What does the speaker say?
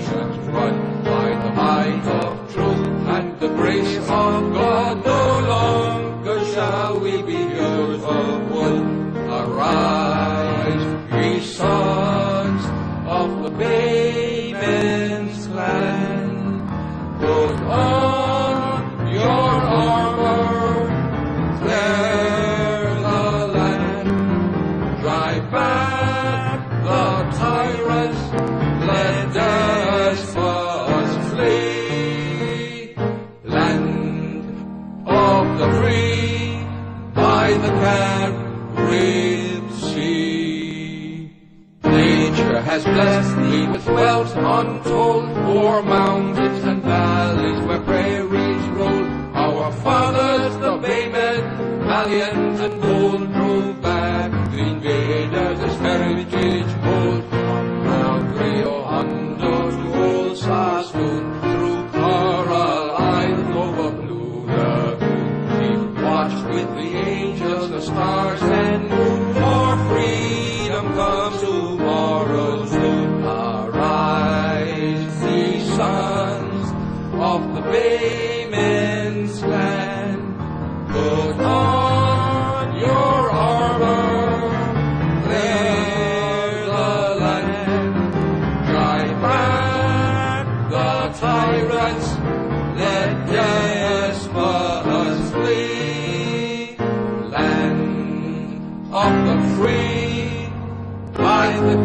nations run by the might of truth and the grace of God. No longer shall we be hearers of wood. Arise, ye sons of the Baymen's clan, put on your armor, clear the land, drive back the tyrants, let despots flee. Land of the free, by the Carib Sea. Nature has blessed thee with wealth untold, o'er mountains and valleys where prairies roll. Our fathers, the Baymen, valiant and bold, drove back the invaders as heritage hold. From Mount Rio Hondo to Old Sassoon, through Coral Isle over Blue Lagoon, we've watched with the angels, the stars and moon, for freedom comes tomorrow soon. Arise, ye sons of the Baymen's clan, put on your armor, clear the land, drive back the tyrants, let despots flee. Land of the free, by the